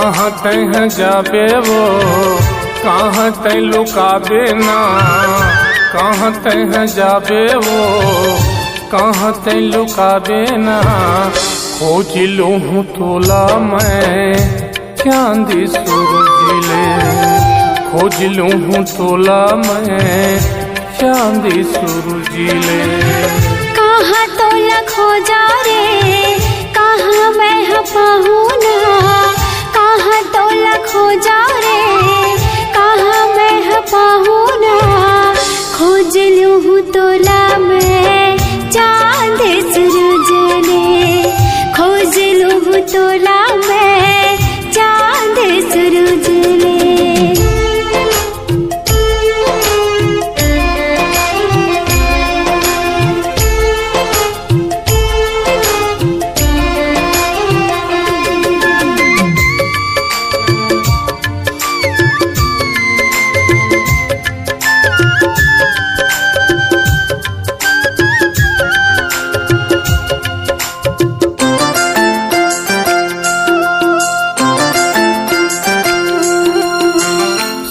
कहाँ तह जाबे वो कहाँ तय लुकाबे ना, कहाँ तह जाबे वो कहाँ तय लुकाबे ना। खोज लूँ तोला मैं चांदी सूरजीले, खोज लूँ तोला मैं चांदी सूरजीले। कहाँ तोला खोजा रे कहाँ मैं पाऊँ ना, कहाँ तोला खोजा रे कहाँ मैं पाऊँ ना। खोज लूँ तोला मैं चांद सूरजले, खोज लूँ तोला मैं चांद सूरजले।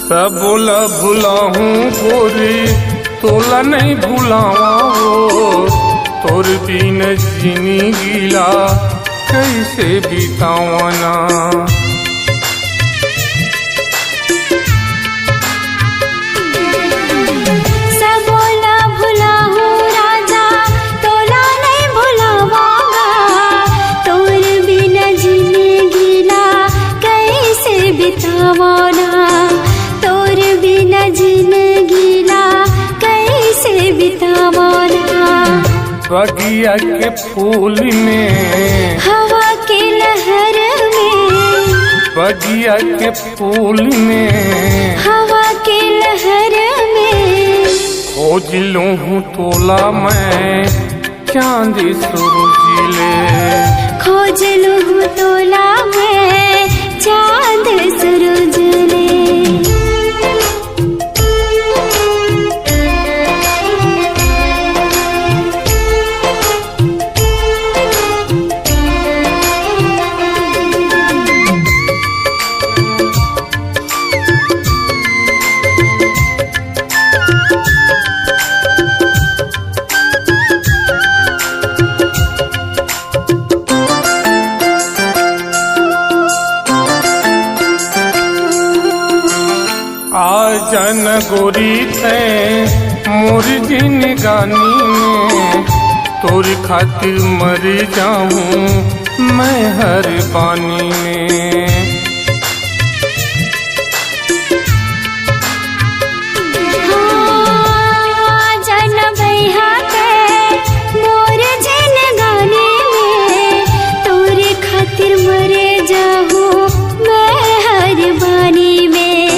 सब बोला भुलाहूँ गोरी तोला नहीं भुलावा वो, तोर बिन जिनी गीला कैसे बितावाना। सब बोला भुलाहूँ राजा तोला नहीं भुलावांगा, तोर बिन जिनी गीला कैसे बितावाना, तोर बिना जिंदगीला कैसे बितावाना। बगिया के फूल में हवा के लहर में, बगिया के फूल में हवा के लहर में। खोज लूँ तोला मैं चांदी सूरजीले, खोज लूँ तोला मैं चांद सूरजले। जन गोरी थे मोर जिन गानी में, तोर खातिर मर जाऊं मैं हर पानी में। जन भैया के मोर जिन गाने में, तोर खातिर मर जाऊं मैं हर पानी में,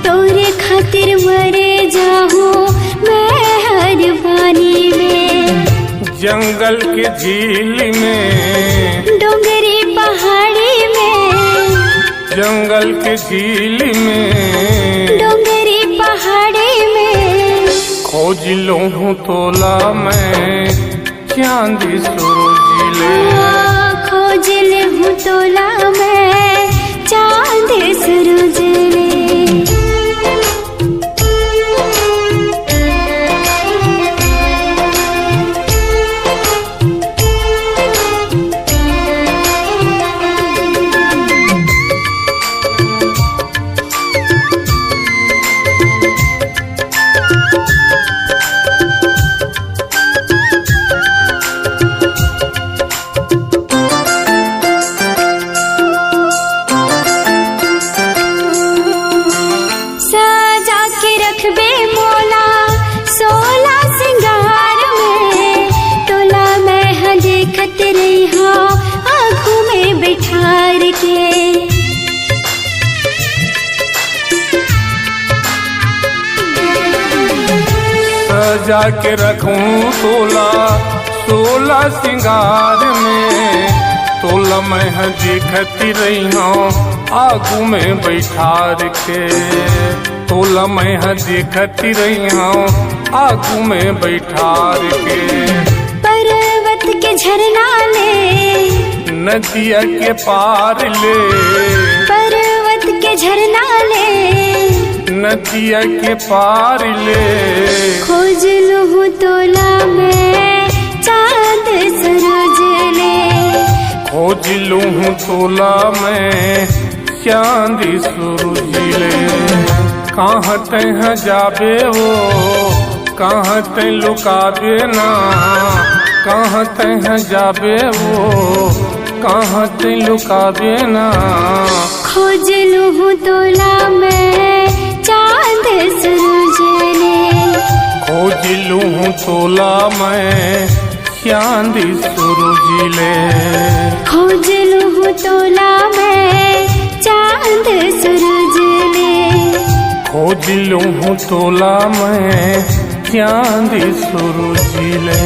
तोर खातिर मरे जाऊं मैं हर पानी में। जंगल के झील में डोंगरी पहाड़ी में, जंगल के झील में डोंगरी पहाड़ी में। खोज लूँ तोला मैं चांदी सूरजीले, खोज लूँ तोला मैं चांद सूरजले। सजा के रखूं तोला सोला सिंगार में, तोला मैं देखती रही हूँ आगू में बैठार के, तोला मैं देखती रही हूँ आगू में बैठार के। पर्वत के झरना ले नदिया के पार ले, झरना ले, नदिया के पार ले, खोज लूँ तोला में चांद सूरज ले, खोज लूँ तोला में चांद सूरज ले। कहाँ तह जाबे वो, कहाँ तह लुकाबे ना, कहाँ तह जाबे वो, कहाँ तह लुकाबे ना। खोज लूँ तोला में चांद सूरज ले, खोज लूँ तोला में चांद सूरज ले, खोज लूँ तोला में चांद सूरज ले, खोज लूँ तोला में चांद सूरज ले,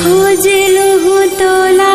खोज लूँ तोला